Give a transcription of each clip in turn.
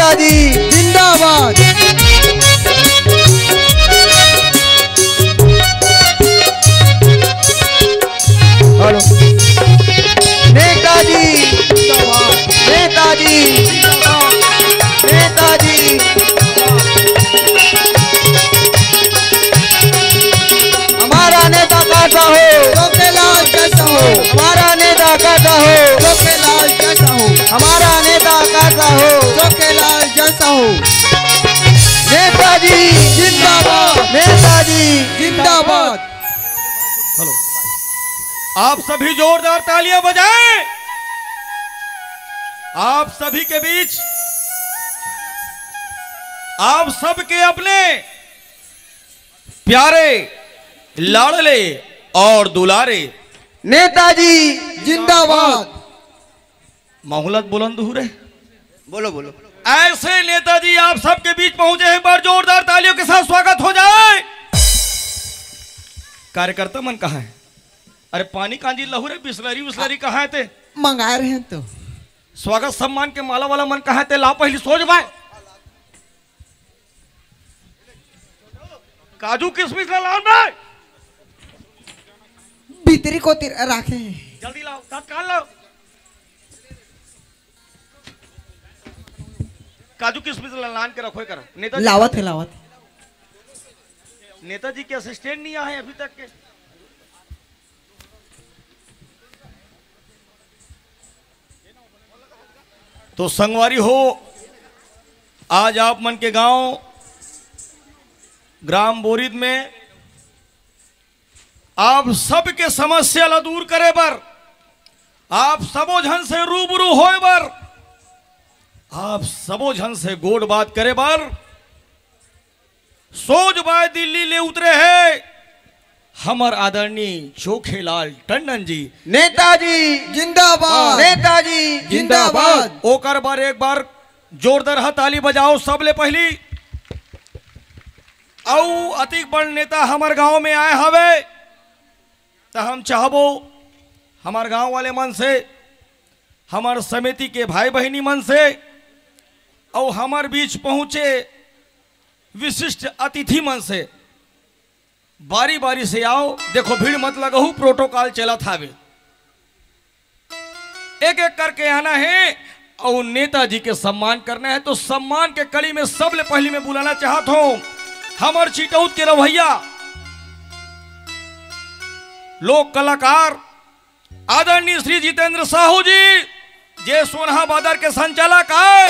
नेताजी जिंदाबाद। हेलो नेताजी जिंदाबाद, नेताजी जिंदाबाद, नेताजी। हमारा नेता कैसा हो? लोकेलाल कैसा हो? हमारा नेता कैसा हो? लोकेलाल कैसा हो? हमारा नेता कैसा हो? लोकेलाल जैसा हो। नेताजी जिंदाबाद, नेताजी जिंदाबाद। हेलो, आप सभी जोरदार तालियां बजाएं। आप सभी के बीच आप सबके अपने प्यारे लाडले और दुलारे नेताजी जिंदाबाद। मोहलत बुलंद हो रहे। बोलो बोलो। ऐसे नेताजी आप सबके बीच पहुंचे। एक बार जोरदार तालियों के साथ स्वागत हो जाए। कार्यकर्ता मन कहाँ है? अरे पानी कांजी लहू रे, बिस्लरी विस्लरी कहाँ है ते? मंगा रहे हैं तो। स्वागत सम्मान के माला वाला मन कहाँ है ते? ला पहली सोच भाई। काजू किशमिश ला लाओ भाई। भीतरी को रखे हैं। जल्दी लाओ, तत्काल लाओ। काजू किशमिश लान के रखो कर। नेताजी लावत है, लावत। नेताजी के असिस्टेंट नहीं आए अभी तक के। तो संगवारी हो, आज आप मन के गांव ग्राम बोरिद में आप सबके समस्या ला दूर करे बर, आप सबो झन से रूबरू होए बर, आप सबो झन से गोड बात करे बर सोच बाय दिल्ली ले उतरे है हमर आदरणीय चोखेलाल टंडन जी। नेताजी जिंदाबाद, नेताजी जिंदाबाद। ओकर बार एक बार जोरदार ताली बजाओ सबले पहली। औ अति बड़ नेता हमार गांव में आए हवे, तो हम चाहबो हमार गांव वाले मन से, हमार समिति के भाई बहनी मन से, और हमार बीच पहुंचे विशिष्ट अतिथि मन से बारी बारी से आओ। देखो भीड़ मत लगहू, प्रोटोकॉल चला था। एक एक करके आना है और नेताजी के सम्मान करना है। तो सम्मान के कड़ी में सबले पहली में बुलाना चाहता हूं हमार चिटौत के रवैया लोक कलाकार आदरणीय श्री जितेंद्र साहू जी, जे सोनहा बादर के संचालक आए,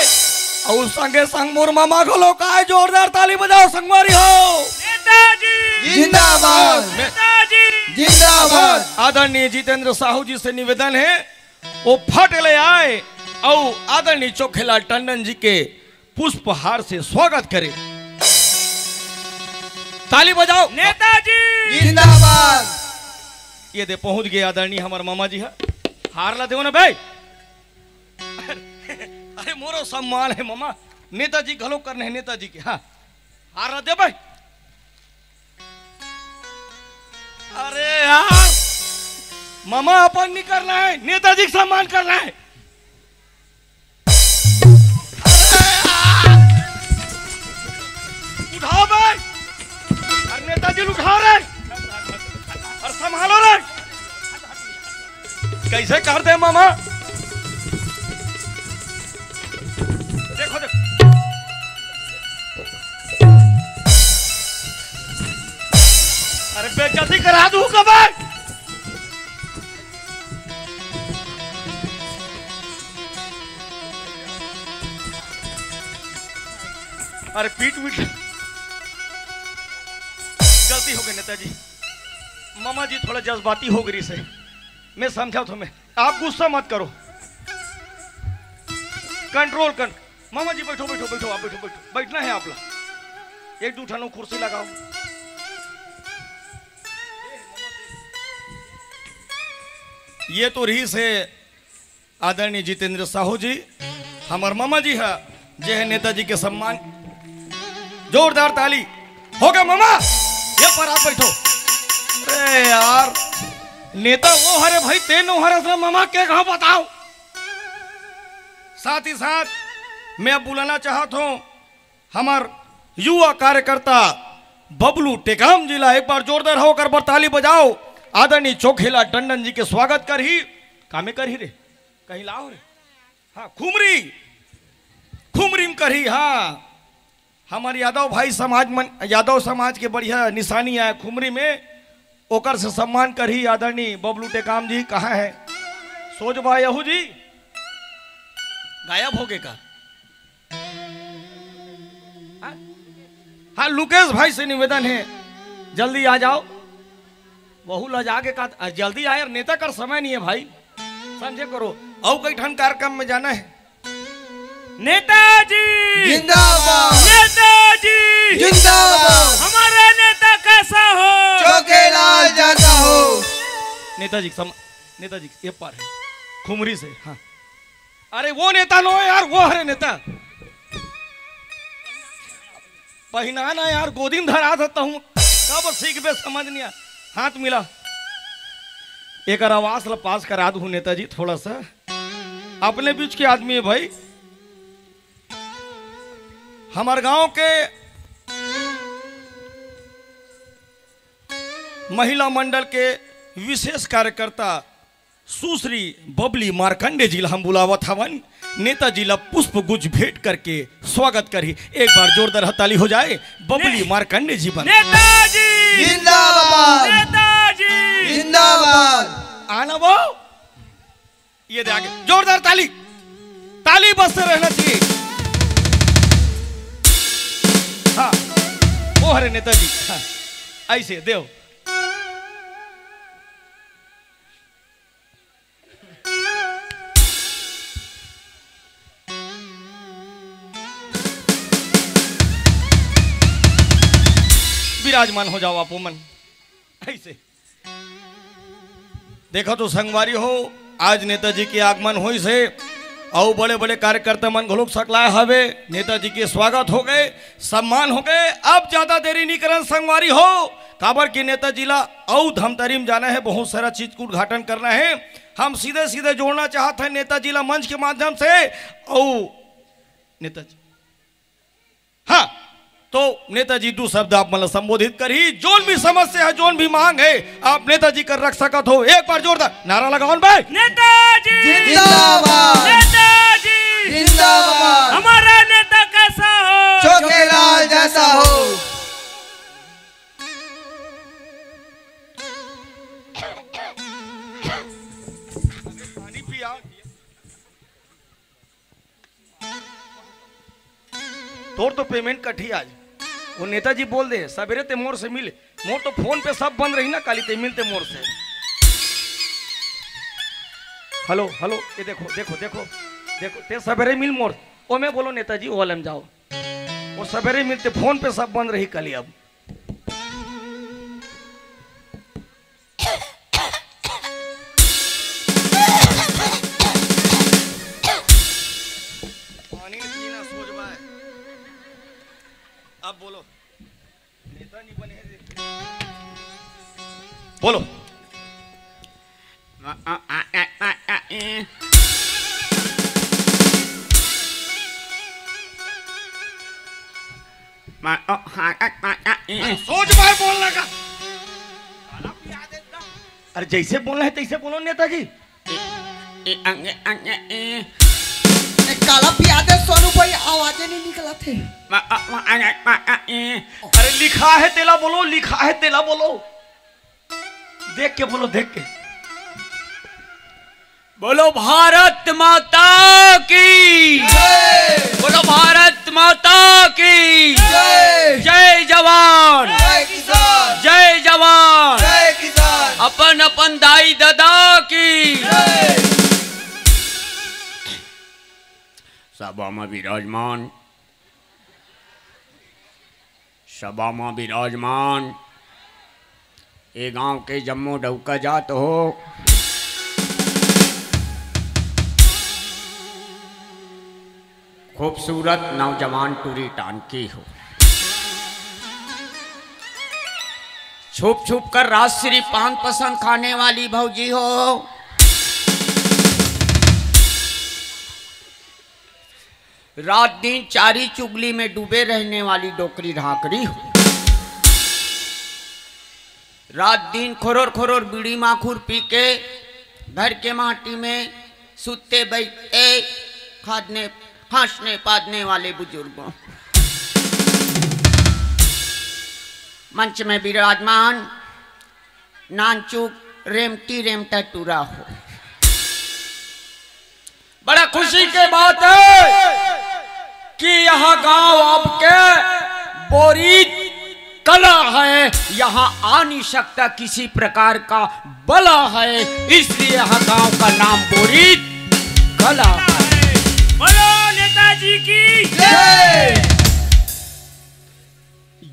और संगे संग मोर मामा घलो का जोरदार ताली बजाओ संगवारी हो। नेताजी जिंदाबाद, नेताजी जिंदाबाद। आदरणीय जितेंद्र साहू जी से निवेदन है वो फट ले आए और आदरणीय चोखेलाल टंडन जी के पुष्पहार से स्वागत करें। ताली बजाओ। नेताजी जिंदाबाद। ये दे पहुंच गए आदरणीय हमारे मामा जी है। हार ला दो ना भाई। अरे मोरो सम्मान है मामा, नेताजी घलो करने हैं नेताजी के। हाँ हार ला दे भाई। अरे यार मामा अपन नहीं करना है, नेताजी का सम्मान करना है। उठाओ भाई, और नेताजी उठाओ रे, और संभालो रे। कैसे करते हैं मामा? देखो देखो, अरे बेइज्जती करा दूं कब? अरे पीट पीट गलती हो गई नेताजी। मामा जी थोड़ा जज्बाती हो गई से, मैं समझा तुम्हें। आप गुस्सा मत करो, कंट्रोल कर। मामा जी बैठो बैठो बैठो, आप बैठो बैठो, बैठना है आप लोग। एक दो ठानो कुर्सी लगाओ। ये तो रही से आदरणीय जितेंद्र साहू जी, हमारे मामा जी है, जे है नेताजी के सम्मान। जोरदार ताली हो गया मामा। ये पर आप बैठो। अरे यार नेता वो हरे भाई, तेनो हरे मामा के कहा बताओ। साथ ही साथ मैं अब बुलाना चाहता हूं हमार युवा कार्यकर्ता बबलू टेकाम जिला। एक बार जोरदार होकर ताली बजाओ। आदरणीय चोखेला टंडन जी के स्वागत कर ही कामे कर ही रे कहीं लाओ रे। हाँ खुमरी खुमरी में कर ही। हाँ हमारे यादव समाज के बढ़िया निशानी है खुमरी में, ओकर से सम्मान कर ही आदरणीय बबलू टेकाम जी। कहाँ है सोच बा यहू जी गायब हो गए का। हाँ लुकेश भाई से निवेदन है जल्दी आ जाओ। बहु लजा के का जल्दी आए, नेता कर समय नहीं है भाई, समझे करो। और कई ठन कार्यक्रम में जाना है। नेताजी जिंदाबाद, नेताजी जिंदाबाद, हमारा नेता कैसा हो, चोखेलाल जैसा हो। नेताजी ये पार है खुमरी से। हाँ अरे वो नेता नो यार, वो हरे नेता पहिना ना यार, गोदी में धरा देता हूँ कब सीख बे समझ नहीं आ। हाथ मिला एक आवास ला पास करा दू नेताजी, थोड़ा सा अपने बीच के आदमी है भाई। हमारे गांव के महिला मंडल के विशेष कार्यकर्ता सुश्री बबली मार्कंडे जी हम बुलावत हवन। नेताजी ला पुष्प गुच्छ भेंट करके स्वागत करी। एक बार जोरदार ताली हो जाए बबली मार्कंडे जी बन। नेताजी जिंदाबाद, नेताजी जिंदाबाद। आना वो ये दे आगे जोरदार ताली, ताली बजते रहना चाहिए। हाँ वो हरे नेताजी। हाँ ऐसे देव विराजमान हो जाओ आप मन ऐसे। देखो तो संगवारी हो आज नेताजी के आगमन हो से और बड़े बड़े कार्यकर्ता मन घोलुक सकलाए हवे। नेताजी के स्वागत हो गए, सम्मान हो गए। अब ज्यादा देरी नहीं करन संगवारी हो, काबर के नेताजी ला और धमतरी में जाना है, बहुत सारा चीज को उद्घाटन करना है। हम सीधे सीधे जोड़ना चाहते हैं नेताजी ला मंच के माध्यम से। और नेताजी हाँ तो नेताजी दो शब्द आप मतलब संबोधित करी। जोन भी समस्या है, जोन भी मांग है, आप नेताजी कर रख सकत हो। एक बार जोरदार नारा लगाओ भाई। नेताजी जिंदाबाद, नेताजी जिंदाबाद। हमारा नेता कैसा हो, चोखेलाल जैसा हो। पानी पिया। तोर तो पेमेंट कटी आज। वो नेताजी बोल दे सवेरे ते मोर से मिले, मोर तो फोन पे सब बंद रही ना, काली ते मिलते मोर से। हेलो हेलो ये देखो देखो देखो देखो ते सवेरे मिल मोर ओ मैं बोलो नेताजी वो वाले में जाओ। वो सवेरे मिलते फोन पे सब बंद रही काली। अब पानी पीना सोच बा। अब बोलो नेता नहीं बने बोलो। सोच भाई बोलने का। अरे जैसे बोलना है तैसे बोलो नेताजी। काला पियादे सोनू भाई आवाजें नहीं निकला थे। अरे लिखा है तेला बोलो, लिखा है तेला बोलो, देख के बोलो, देख के बोलो भारत माता की जय, बोलो भारत माता की जय, जय जवान, जय किसान, जय जवान, जय किसान, अपन अपन दाई दादा की जय। सभा में विराजमान, सभा में विराजमान ये गांव के जम्मू डौका जात हो। खूबसूरत नौजवान टूरी टानकी हो। छुप छुप कर राजश्री पान पसंद खाने वाली भौजी हो। रात दिन चारी चुगली में डूबे रहने वाली डोकरी ढाकरी हो। रात दिन खोरोर खोरोर बीड़ी माखूर पी के घर के माटी में सुते बैठे खादने हंसने पादने वाले बुजुर्गों। मंच में विराजमान नानचुक रेमटी रेमटा टूरा हो। बड़ा खुशी के बात है कि यहाँ गांव आपके बोरी कला है, यहाँ आ नहीं सकता किसी प्रकार का बला है, इसलिए यहाँ गांव का नाम बोरी कला है। बोलो नेताजी की जय।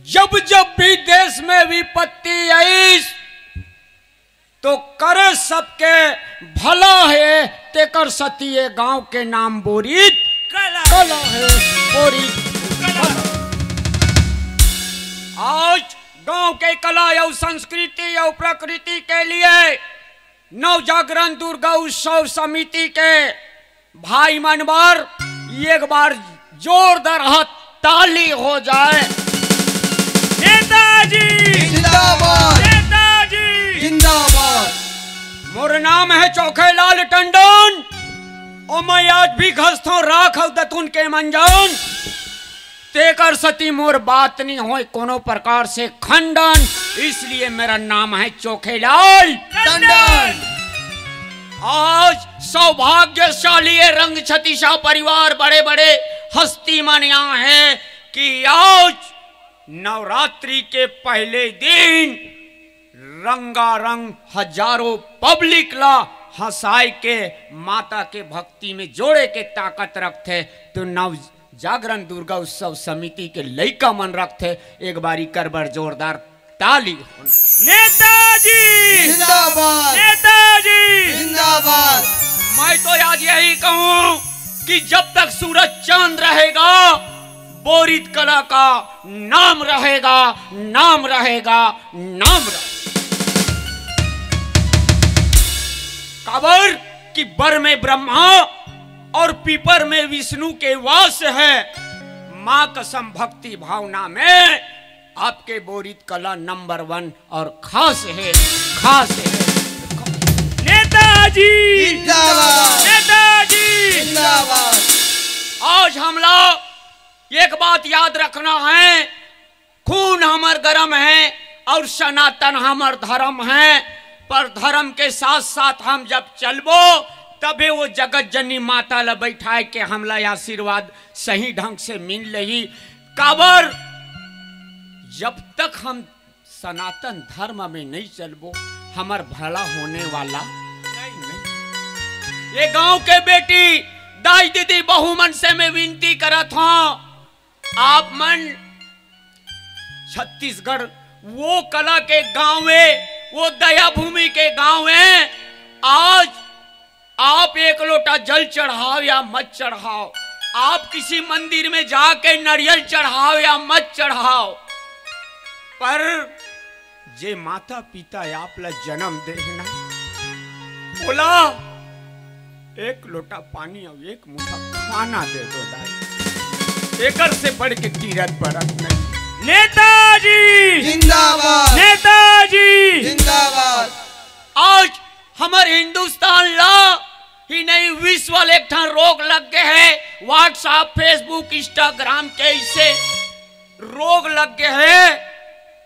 जब जब भी देश में विपत्ति आई तो करे सबके भला है, तेकर सतीय गांव के नाम बोरी कला है। बोरी कला। आज गांव के कला या संस्कृति या प्रकृति के लिए नव जागरण दुर्गा उत्सव समिति के भाई मनवर एक बार जोरदार ताली हो जाए। नेताजी जिंदाबाद, नेताजी जिंदाबाद। मोर नाम है चोखेलाल टंडन और मैं आज भी घसतो राख दतुन के मंजन। तेकर सती मोर बात नहीं हो कोनो प्रकार से खंडन, इसलिए मेरा नाम है चोखेलाल टंडन। आज सौभाग्यशाली रंग छतीशा परिवार बड़े बड़े हस्ती मन यहाँ है कि आज नवरात्रि के पहले दिन रंगारंग हजारों पब्लिक ला हंसाई के माता के भक्ति में जोड़े के ताकत रखते। तो नव जागरण दुर्गा उत्सव समिति के लइका मन रखते। एक बारी करबर जोरदार ताली होना। नेताजी जिंदाबाद, नेताजी जिंदाबाद। मैं तो आज यही कहूं कि जब तक सूरज चांद रहेगा बोरित कला का नाम रहेगा, नाम रहेगा, नाम रहेगा। काबर कि बर में ब्रह्मा और पीपर में विष्णु के वास है। मां कसम भक्ति भावना में आपके बोरित कला नंबर 1 और खास है, खास है। नेताजी जिंदाबाद, नेताजी जिंदाबाद। आज हम लोग एक बात याद रखना है, खून हमर गरम है और सनातन हमर धर्म है, पर धर्म के साथ साथ हम जब चलबो तबे वो जगत जननी माता ला बैठाए के हमला आशीर्वाद सही ढंग से मिल रही। काबर जब तक हम सनातन धर्म में नहीं चलबो हमार भला होने वाला नहीं। ये गांव के बेटी दाई दीदी बहु मन से मैं विनती करत हूं, आप मन छत्तीसगढ़ वो कला के गांव में, वो दया भूमि के गांव में आज आप एक लोटा जल चढ़ाओ या मत चढ़ाओ, आप किसी मंदिर में जाके नारियल चढ़ाओ या मत चढ़ाओ, पर जे माता पिता आप ला जन्म देना बोला एक लोटा पानी और एक मुट्ठा खाना दे दो दाई, एकर से बढ़ के तीरथ बरत नहीं। नेताजी जिंदाबाद, नेताजी जिंदाबाद। आज हमारे हिंदुस्तान ला ही नहीं विश्व एक ठान रोग लग गए हैं। व्हाट्सएप फेसबुक इंस्टाग्राम के ऐसे रोग लग गए हैं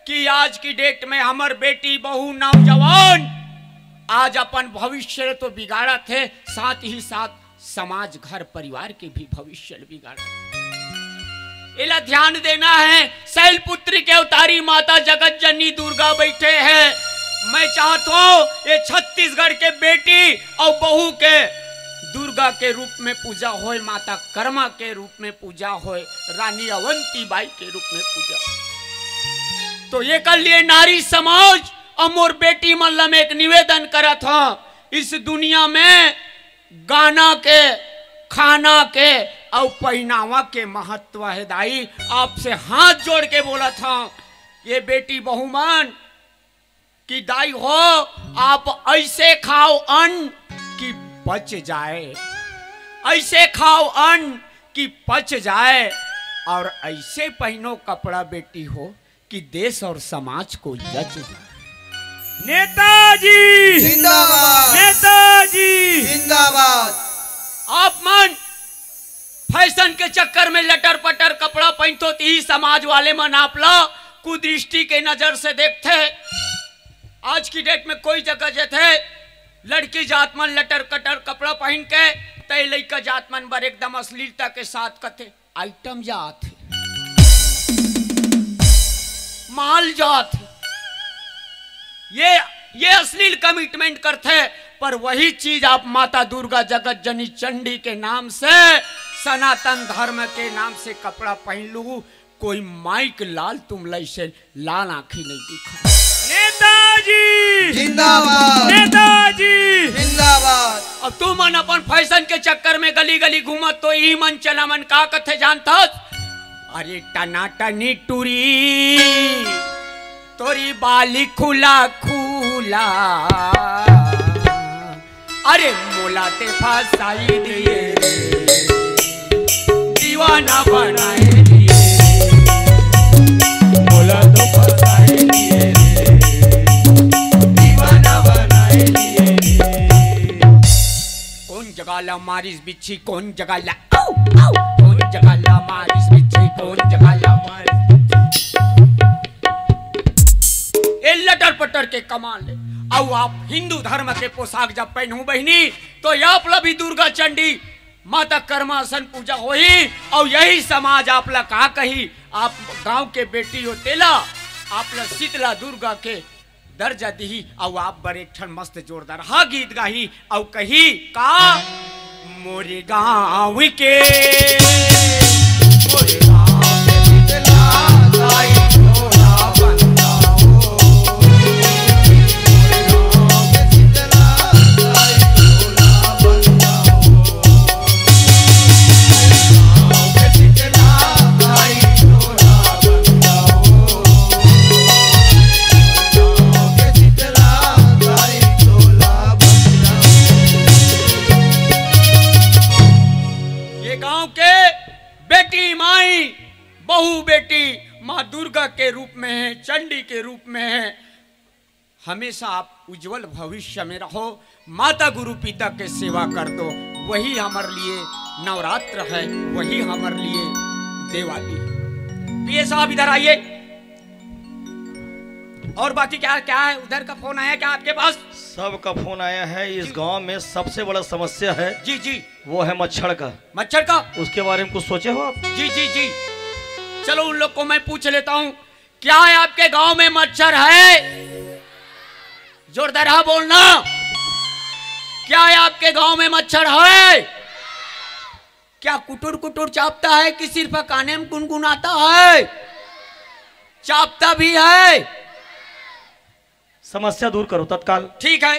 कि आज की डेट में हमार बेटी बहू नौजवान आज अपन भविष्य तो बिगाड़ा थे, साथ ही साथ समाज घर परिवार के भी भविष्य बिगाड़ा। इला ध्यान देना है। शैलपुत्री के अवतारी माता जगत जननी दुर्गा बैठे हैं। मैं चाहता हूं ये छत्तीसगढ़ के बेटी और बहू के दुर्गा के रूप में पूजा होए, माता कर्मा के रूप में पूजा होए, रानी अवंती बाई के रूप में पूजा। तो ये कर लिए नारी समाज और मोर बेटी मल्ला में एक निवेदन करा था, इस दुनिया में गाना के, खाना के और पहनावा के महत्व है। दाई आपसे हाथ जोड़ के बोला था ये बेटी बहुमान कि दाई हो आप ऐसे खाओ अन्न कि बच जाए, ऐसे खाओ अन्न कि पच जाए, और ऐसे पहनो कपड़ा बेटी हो कि देश और समाज को जच जाए। नेताजी जिंदाबाद, नेताजी जिंदाबाद। आप मन फैशन के चक्कर में लटर पटर कपड़ा पहनतो ही समाज वाले मन आप ला कुदृष्टि के नजर से देखते। आज की डेट में कोई जगह जथे लड़की जात मन लटर कटर कपड़ा पहन के तय लड़का जात मन बर एकदम अश्लीलता के साथ कथे आइटम जात है, माल जात है। ये अश्लील कमिटमेंट करते, पर वही चीज आप माता दुर्गा जगत जननी चंडी के नाम से सनातन धर्म के नाम से कपड़ा पहन लू, कोई माइक लाल तुम लई से लाल आंखी नहीं दिखा। नेताजी जिंदाबाद, नेताजी जिंदाबाद। अब तू मन अपन फैशन के चक्कर में गली गली घूमत तो ई मन चला मन का कथे जानता? अरे टनाटनी टूरी तोरी बाली खुला खुला, अरे मोलाते फसाई दिए दीवाना बनाए दिए, मोला तो फसाई दिए दीवाना बनाए दिए। कौन जगह ला मारिस बिच्छी, कौन जगह ला कौन जगह ला मारिस बिच्छी, कौन जगह ला मारिस ए लटर पटर के कमाल ले। अब आप हिंदू धर्म के पोशाक जब पहनू बहनी तो यहाँ भी दुर्गा चंडी माता कर्मासन पूजा होही, और यही समाज आप ला कहा कही आप गांव के बेटी हो तेला आप ला शीतला दुर्गा के दर्जा दी, और आप बर एक ठन मस्त जोरदार हा गीत गाही और कही का मोरे गांव के मोरे गांव के शीतला साई तोरा बंदा हो, मोरे गांव के शीतला साई तोरा बंदा हो, मोरे गांव के शीतला साई तोरा बंदा हो, मोरे गांव के शीतला साई तोरा बंदा हो। ये गांव के बेटी माई बहू बेटी माँ दुर्गा के रूप में है, चंडी के रूप में है। हमेशा आप उज्जवल भविष्य में रहो, माता गुरु पिता के सेवा कर दो, वही हमारे लिए नवरात्र है, वही हमारे लिए दिवाली है। पीए साहब इधर आइए। और बाकी क्या क्या है? उधर का फोन आया क्या आपके पास? सबका फोन आया है। इस गांव में सबसे बड़ा समस्या है जी जी, वो है मच्छर का। मच्छर का? उसके बारे में कुछ सोचे हो आप? जी जी जी, चलो उन लोग को मैं पूछ लेता हूं, क्या है आपके गांव में मच्छर है? जोरदार हा बोलना। क्या है आपके गांव में मच्छर है? क्या कुटुर कुटुर चापता है कि सिर्फ काने में गुनगुनाता है? चापता भी है। समस्या दूर करो तत्काल। ठीक है।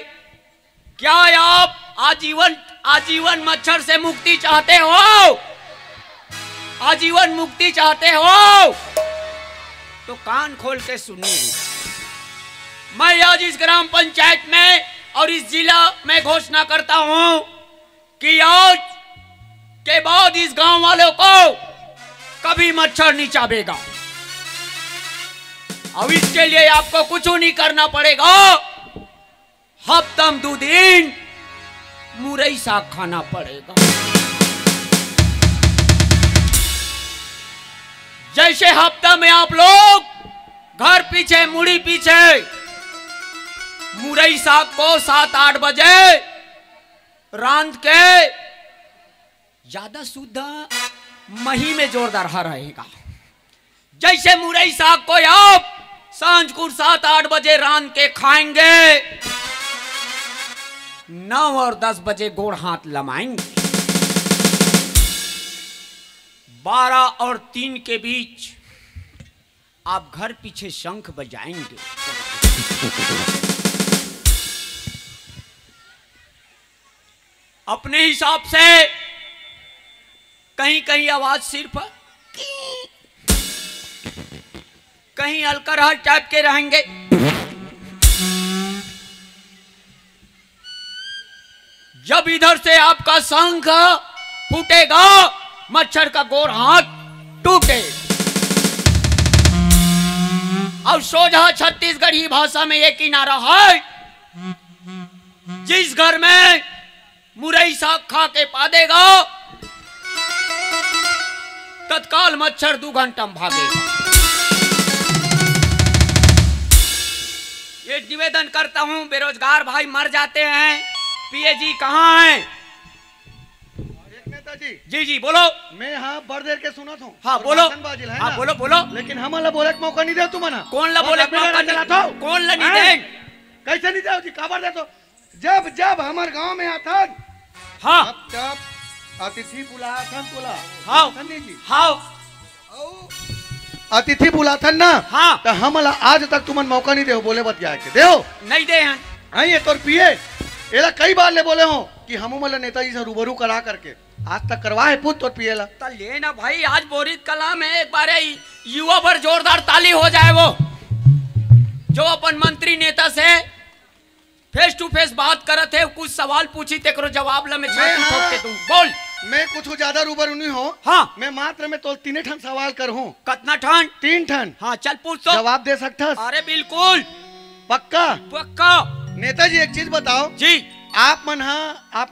क्या आप आजीवन मच्छर से मुक्ति चाहते हो? आजीवन मुक्ति चाहते हो तो कान खोल के सुनिए। मैं आज इस ग्राम पंचायत में और इस जिला में घोषणा करता हूं कि आज के बाद इस गांव वालों को कभी मच्छर नहीं चाबेगा। अब इसके लिए आपको कुछ नहीं करना पड़ेगा। हफ्तम 2 दिन मुरई साग खाना पड़ेगा। जैसे हफ्ता में आप लोग घर पीछे मुड़ी पीछे मुरई साग को 7-8 बजे रांध के ज्यादा शुद्ध मही में जोरदार रहेगा। जैसे मुरई साग को आप सांझ को 7-8 बजे रांध के खाएंगे, 9 और 10 बजे गोड़ हाथ लमाएंगे, 12 और 3 के बीच आप घर पीछे शंख बजाएंगे। अपने हिसाब से कहीं कहीं आवाज सिर्फ कहीं अलकर टाइप के रहेंगे। जब इधर से आपका शंख फूटेगा मच्छर का गोर हाथ टूटे। अब सोझा छत्तीसगढ़ी भाषा में एक किनारा है, जिस घर में मुरई साग खा के पा देगा तत्काल मच्छर 2 घंटा में भागेगा। ये निवेदन करता हूं, बेरोजगार भाई मर जाते हैं, पीए जी कहाँ हैं? नेताजी जी जी बोलो। मैं यहाँ बड़ देर के सुना था। हाँ बोलो। हाँ बोलो बोलो। लेकिन हम बोले मौका नहीं दे तुम ना। कौन ला बोले मौका नहीं? कौन ला नहीं दे? कैसे नहीं दे जी? खबर दे तो। जब जब हमारे गांव में आता, हाँ तब अतिथि बुलाथन तोला। हाँ जी हाँ अतिथि बुलाथन ना। हाँ तो हम आज तक तुमन मौका नहीं दे बोले बतिया के देओ नहीं दे हैं। हाँ ये तोर पिए एला कई बार ले बोले हो कि हम मतलब नेताजी से रूबरू करा करके आज तक करवा है पुत तोर पिए ला। तो ले ना भाई, आज बोरित कला में एक बार युवा पर जोरदार ताली हो जाए। वो जो अपन मंत्री नेता से फेस टू फेस बात करत है, कुछ सवाल पूछी तेकरो जवाब ला मैं छाती ठोक के दूं। बोल। मैं कुछ ज्यादा रूबरू नहीं हो। हाँ मैं मात्र में तो 3 ठन सवाल कर हूँ। कितना ठन? 3 ठन। हाँ चल पूछ तो। जवाब दे सकता? अरे बिल्कुल पक्का पक्का। नेताजी एक चीज बताओ जी। आप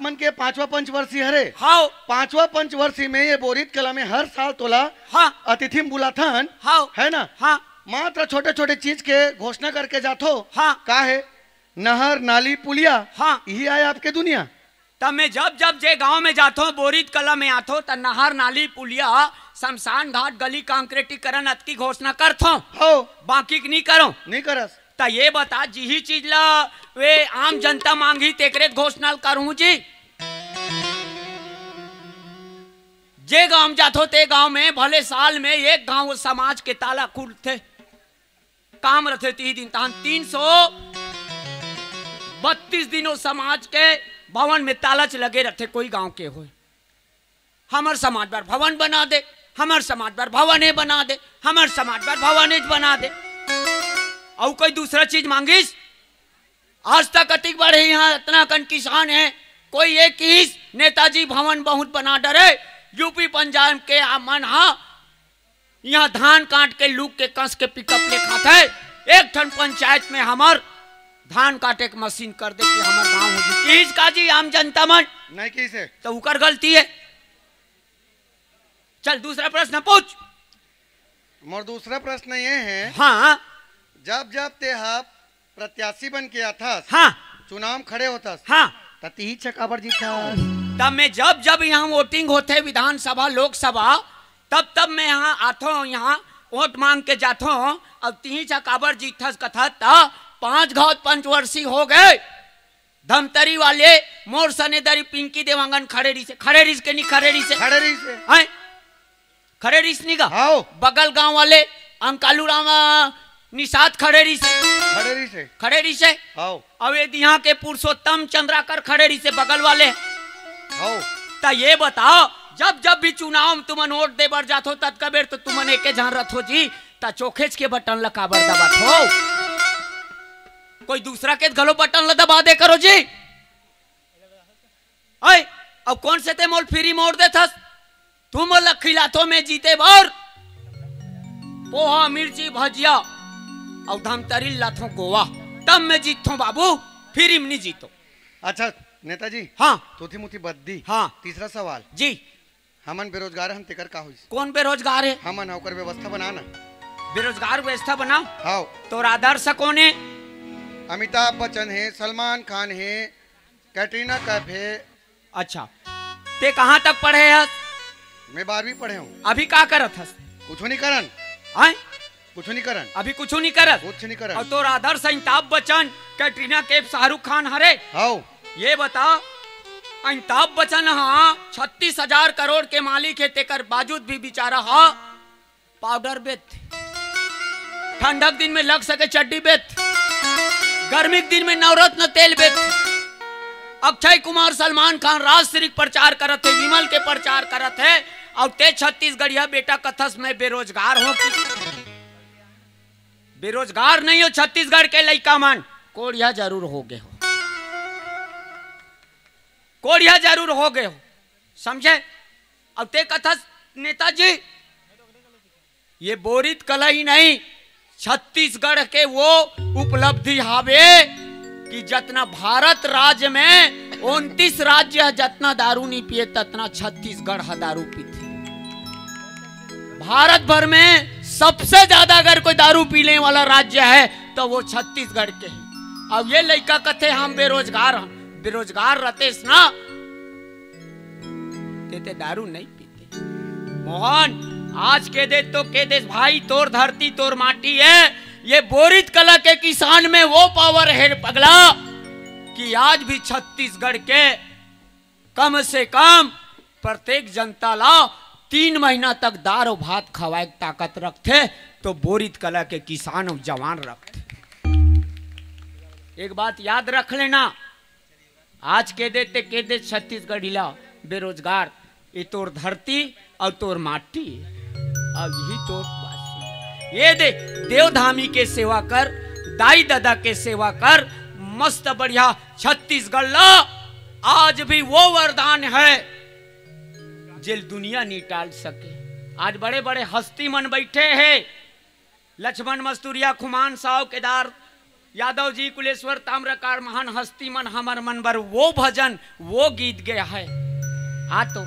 मन के 5वां पंचवर्षीय हरे। हाँ 5वां पंचवर्षीय में ये बोरित कला में हर साल तोला हाँ अतिथि बुलाथन हाँ है ना। हाँ मात्र छोटे छोटे चीज के घोषणा करके जातो। हाँ का है नहर नाली पुलिया। हाँ यही आया आपके दुनिया। तब मैं जब जब जे गांव में जाता हूँ, बोरित कला में आता हूँ, तब नहर नाली पुलिया शमशान घाट गली कांक्रीटीकरण अतकी घोषणा करता हूँ, बाकी नहीं करो नहीं करस। ता ये बता जी चीज ला वे आम जनता मांगी तेकरे घोषणा करूँ जी। जे गांव जातो ते गांव में भले साल में एक गांव समाज के ताला खुलते काम रहते 30 दिन तान 332 दिनों समाज के भवन में तालाच लगे रहते। कोई गांव के हो हमार समाज बार भवन बना दे, हमार समाज बार भवन बना दे, हमार समाज बार भवन बना दे। और कोई दूसरा चीज मांगिस? आज तक अतिक बढ़े यहाँ इतना कन किसान है, कोई एक किस नेताजी भवन बहुत बना डरे। यूपी पंजाब के मन हाँ यहाँ धान काट के लूक के कस के पिकअप ले खाता है। एक ठन पंचायत में हमार धान काटे के मशीन कर दे कि हमार गांव हो जी का जी आम जनता मन नहीं किसे तो उकर गलती है। चल दूसरा प्रश्न पूछ। मोर दूसरा प्रश्न ये है। हाँ जब जब ते प्रत्याशी बन के आथस, हाँ चुनाव खड़े होतस, हाँ तती चकाबर जीतस। तब मैं जब जब यहाँ वोटिंग होते विधानसभा लोकसभा तब तब मैं यहाँ आता हूँ, यहाँ वोट मांग के जाता हूँ। अब 3 चकाबर जीतस कथा था 5 घात पंचवर्षीय हो गए। धमतरी वाले मोर सनेदरी पिंकी देवांगन खड़े रही के नहीं खड़े रही से नहीं का। बगल गांव वाले अंकालू रामा निषाद खड़े रही से अब यहाँ के पुरुषोत्तम चंद्राकर खड़े रही से बगल वाले। ता ये बताओ जब जब भी चुनाव में तुमन वोट दे बर जात हो तब कबेर तो तुमन एके जहां रथ हो जी ता चोखेच के बटन ला काबर दबात हो। कोई दूसरा के गलो बटन ला दबा दे करो जी। अय अब कौन से ते मोल फ्री मोड़ दे थस? तुम ला खिलातो में जीते बार पोहा मिर्ची भजिया और धमतरी लाथो गोवा तब मैं जीतो बाबू, फ्री में नहीं जीतो। अच्छा नेताजी हाँ तोथी मुथी बद्दी। हाँ तीसरा सवाल जी। हमन बेरोजगार हम तेकर का हुई? कौन बेरोजगार है? हमन होकर व्यवस्था बनाना। बेरोजगार व्यवस्था बनाओ। हाँ तो आदर्श कौन है? अमिताभ बच्चन है, सलमान खान है, कैटरीना कैफ है। अच्छा ते कहाँ तक पढ़े है? मैं 12वीं पढ़े हूँ। अभी क्या करत हस? कुछ नहीं करन। हैं? कुछ नहीं करन। अभी कुछ नहीं करत। कुछ नहीं करन। और तो आदर्श अमिताभ बच्चन, कैटरीना कैफ, शाहरुख खान हरे। हाँ ये बता अमिताभ बच्चन हाँ 36,000 करोड़ के मालिक है, तेकर बावजूद भी बेचारा हाँ पाउडर बेच, ठंडक दिन में लग सके चड्डी बेच, गर्मी के दिन में नवरत्न तेल बेच। अक्षय कुमार, सलमान खान राजश्री प्रचार करत है, विमल के प्रचार करत है और ते छत्तीसगढ़िया बेटा कथस में बेरोजगार हो कि बेरोजगार नहीं हो। छत्तीसगढ़ के लड़का मन कोड़िया जरूर हो गए हो, कोड़िया जरूर हो गए हो, समझे? अब ते कथा नेताजी ये बोरित कला ही नहीं, छत्तीसगढ़ के वो उपलब्धि हावे कि जितना भारत राज्य में 29 राज्य है जितना दारू नहीं पिए ततना छत्तीसगढ़ है दारू पीते। भारत भर में सबसे ज्यादा अगर कोई दारू पीने वाला राज्य है तो वो छत्तीसगढ़ के है। अब ये लड़का कथे हम बेरोजगार हम, बेरोजगार रहते ना ते दारू नहीं पीते। मोहन आज के दे तो के देश भाई तोर धरती तोर माटी है। ये बोरित कला के किसान में वो पावर है पगला कि आज भी छत्तीसगढ़ के कम से कम प्रत्येक जनता ला 3 महीना तक दाल और भात खवाए ताकत रखते तो बोरित कला के किसान और जवान रखते। एक बात याद रख लेना, आज के देते के दे छत्तीसगढ़ हिला बेरोजगार, ये तोर धरती और तोर माटी, अब यही तोर बात। ये दे देवधामी के सेवा कर, दाई दादा के सेवा कर, मस्त बढ़िया छत्तीसगढ़ ला आज भी वो वरदान है जिल दुनिया नहीं टाल सके। आज बड़े बड़े हस्ती मन बैठे हैं, लक्ष्मण मस्तूरिया, खुमान साव, केदार यादव जी, कुलेश्वर ताम्रकार, महान हस्ती मन हमर मन बर वो भजन वो गीत गया है। आ तो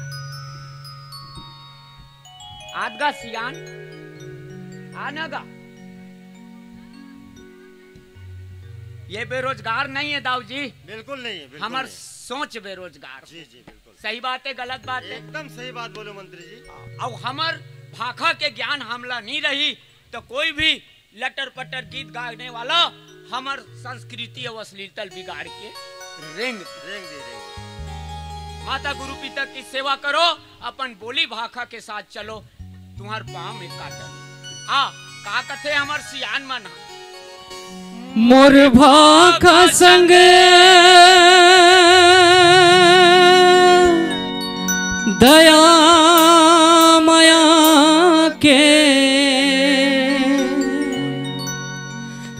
आदगा सियान आनगा, ये बेरोजगार नहीं है दाऊ जी, बिल्कुल नहीं है, बिल्कुल हमार नहीं। सोच बेरोजगार। जी जी बिल्कुल सही बात है गलत बात है? एकदम सही बात बोलो मंत्री जी। अब हमार भाखा के ज्ञान हमला नहीं रही तो कोई भी लटर पटर गीत गाने वाला हमार संस्कृति और अश्लीलता बिगाड़ के रेंग रेंग माता गुरु पिता की सेवा करो, अपन बोली भाखा के साथ चलो, तुम्हार पाँव में काटल आ का कथे हमार सियान मन मोर भाखा संग दया माया के,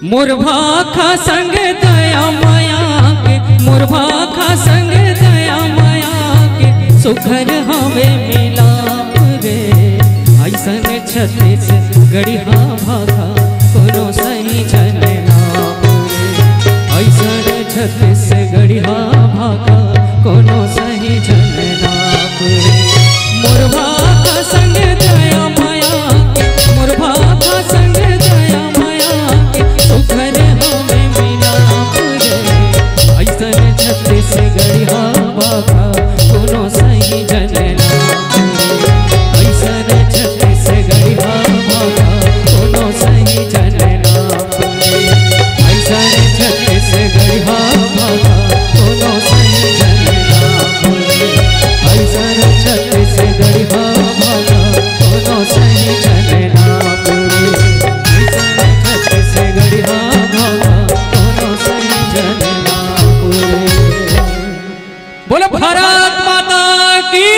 मोर भाखा संग दया माया के, मोर भाखा संग दया माया के, सुखर हमें मिलाप रे ऐसन छत्तीस गढ़िया भाखा कोनो सही जने नाप रे, ऐसन छत्तीस गढ़िया भाखा कोनो सही जने नाप रे। मोर भाखा संग दया माया के, मोर भाखा संग दया माया के, सुखर हमें मिलाप रे ऐसन छत्तीस गढ़िया भाखा कोनो सही जने नाप रे, ऐसन छत्तीस गढ़िया भाखा कोनो सही जने नाप रे, ऐसन छत्तीस गढ़िया भाखा कोनो सही जने नाप रे, ऐसन छत्तीस गढ़िया भाखा कोनो सही जने नाप रे, ऐसन छत्तीस गढ़िया भाखा कोनो सही जने नाप रे। बोलो भारत माता की